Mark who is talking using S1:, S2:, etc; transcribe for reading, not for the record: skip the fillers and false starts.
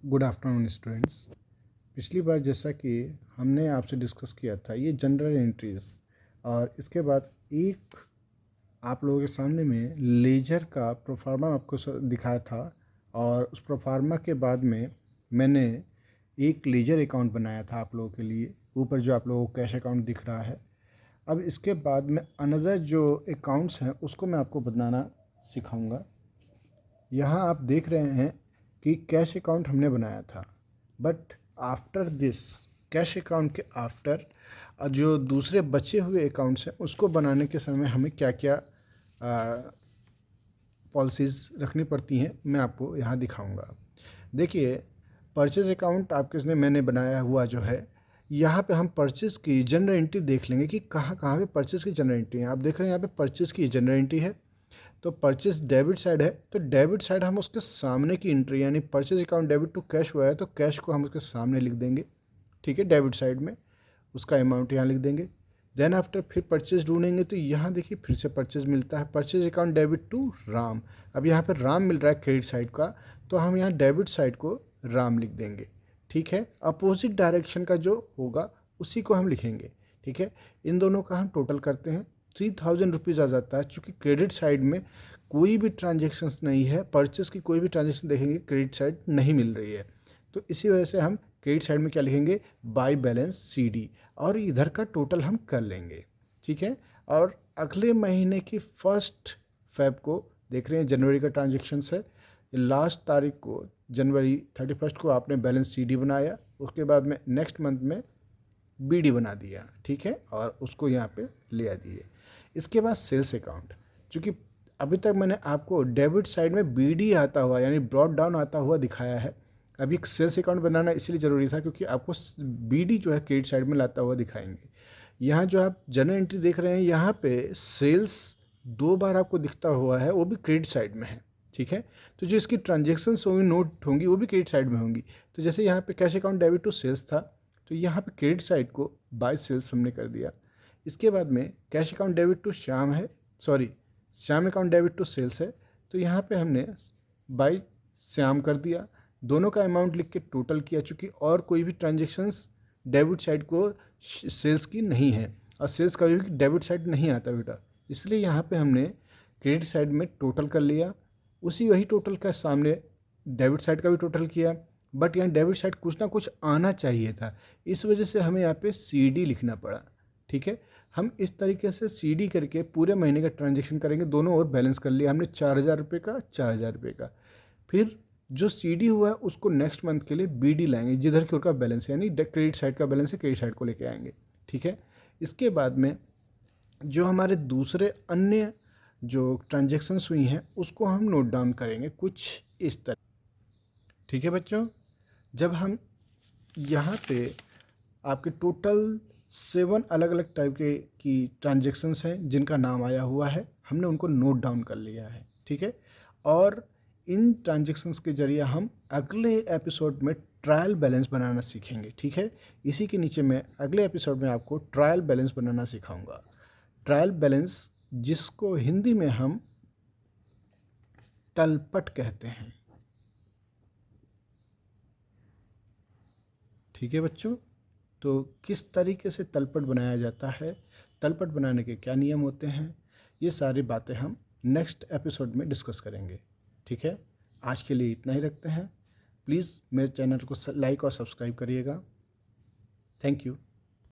S1: Good afternoon students. पिछली बार जैसा कि हमने आपसे डिस्कस किया था ये जनरल एंट्रीज, और इसके बाद एक आप लोगों के सामने में लेजर का प्रोफार्मा आपको दिखाया था, और उस प्रोफार्मा के बाद में मैंने एक लेजर अकाउंट बनाया था आप लोगों के लिए, ऊपर जो आप लोगों को कैश अकाउंट दिख रहा है। अब इसके बाद में अनदर जो अकाउंट्स हैं उसको मैं आपको बनाना सिखाऊंगा। यहाँ आप देख रहे हैं कि कैश अकाउंट हमने बनाया था, but after this cash account के आफ्टर जो दूसरे बचे हुए अकाउंट्स हैं उसको बनाने के समय हमें क्या क्या पॉलिसीज़ रखनी पड़ती हैं मैं आपको यहाँ दिखाऊंगा। देखिए, परचेज अकाउंट आपके मैंने बनाया हुआ जो है, यहाँ पे हम परचेज़ की जनरल एंट्री देख लेंगे कि कहाँ कहाँ पे परचेज़ की जनरल एंट्री है। आप देख रहे हैं यहाँ पे परचेज़ की जनरल एंट्री है, तो परचेज डेबिट साइड है, तो डेबिट साइड हम उसके सामने की एंट्री, यानी purchase account debit to cash हुआ है तो कैश को हम उसके सामने लिख देंगे। ठीक है, डेबिट साइड में उसका अमाउंट यहाँ लिख देंगे। देन आफ्टर फिर परचेज ढूंढेंगे तो यहाँ देखिए फिर से परचेज मिलता है, purchase account debit to Ram. अब यहाँ पर राम मिल रहा है क्रेडिट साइड का, तो हम यहाँ डेबिट साइड को राम लिख देंगे। ठीक है, अपोजिट डायरेक्शन का जो होगा उसी को हम लिखेंगे। ठीक है, इन दोनों का हम टोटल करते हैं, 3000 रुपीज़ आ जाता है। चूँकि क्रेडिट साइड में कोई भी ट्रांजेक्शन्स नहीं है, परचेस की कोई भी ट्रांजेक्शन देखेंगे क्रेडिट साइड नहीं मिल रही है, तो इसी वजह से हम क्रेडिट साइड में क्या लिखेंगे, बाय बैलेंस CD, और इधर का टोटल हम कर लेंगे। ठीक है, और अगले महीने की 1 फ़रवरी को देख रहे हैं जनवरी का ट्रांजेक्शन्स है, लास्ट तारीख को जनवरी 31 को आपने बैलेंस CD बनाया, उसके बाद में नेक्स्ट मंथ में BD बना दिया। ठीक है, और उसको यहाँ पे ले आ दिए। इसके बाद सेल्स अकाउंट, चूँकि अभी तक मैंने आपको डेबिट साइड में BD आता हुआ यानी ब्रॉड डाउन आता हुआ दिखाया है। अभी सेल्स अकाउंट बनाना इसलिए ज़रूरी था क्योंकि आपको BD जो है क्रेडिट साइड में लाता हुआ दिखाएंगे। यहाँ जो आप जनरल एंट्री देख रहे हैं यहाँ पे सेल्स 2 बार आपको दिखता हुआ है, वो भी क्रेडिट साइड में है। ठीक है, तो जो इसकी ट्रांजेक्शन्स होंगी, नोट होंगी, वो भी क्रेडिट साइड में होंगी। तो जैसे यहाँ पे cash account debit to sales था, तो यहाँ पे क्रेडिट साइड को बाय सेल्स हमने कर दिया। इसके बाद में cash account debit to Shyam है, sorry Shyam account debit to sales है, तो यहाँ पे हमने बाय श्याम कर दिया। दोनों का अमाउंट लिख के टोटल किया, चूँकि और कोई भी ट्रांजेक्शन्स डेबिट साइड को सेल्स की नहीं है, और सेल्स का भी डेबिट साइड नहीं आता बेटा, इसलिए यहाँ पे हमने क्रेडिट साइड में टोटल कर लिया। उसी वही टोटल का सामने डेबिट साइड का भी टोटल किया, बट यहाँ डेबिट साइड कुछ ना कुछ आना चाहिए था, इस वजह से हमें यहाँ पे CD लिखना पड़ा। ठीक है, हम इस तरीके से CD करके पूरे महीने का ट्रांजेक्शन करेंगे, दोनों और बैलेंस कर लिया हमने 4000 रुपये का, 4000 रुपये का। फिर जो CD हुआ है उसको नेक्स्ट मंथ के लिए BD लाएंगे, जिधर की उनका बैलेंस है, यानी क्रेडिट साइड का बैलेंस है, क्रेडिट साइड को लेके आएंगे। ठीक है, इसके बाद में जो हमारे दूसरे अन्य जो ट्रांजेक्शन्स हुई हैं उसको हम नोट डाउन करेंगे कुछ इस तरह। ठीक है बच्चों, जब हम यहाँ पे आपके टोटल 7 अलग अलग टाइप के की ट्रांजेक्शन्स हैं जिनका नाम आया हुआ है, हमने उनको नोट डाउन कर लिया है। ठीक है, और इन ट्रांजेक्शन्स के जरिए हम अगले एपिसोड में ट्रायल बैलेंस बनाना सीखेंगे। ठीक है, इसी के नीचे मैं अगले एपिसोड में आपको ट्रायल बैलेंस बनाना सिखाऊंगा। ट्रायल बैलेंस जिसको हिंदी में हम तलपट कहते हैं। ठीक है बच्चों, तो किस तरीके से तलपट बनाया जाता है, तलपट बनाने के क्या नियम होते हैं, ये सारी बातें हम नेक्स्ट एपिसोड में डिस्कस करेंगे। ठीक है, आज के लिए इतना ही रखते हैं। प्लीज़ मेरे चैनल को लाइक और सब्सक्राइब करिएगा। Thank you.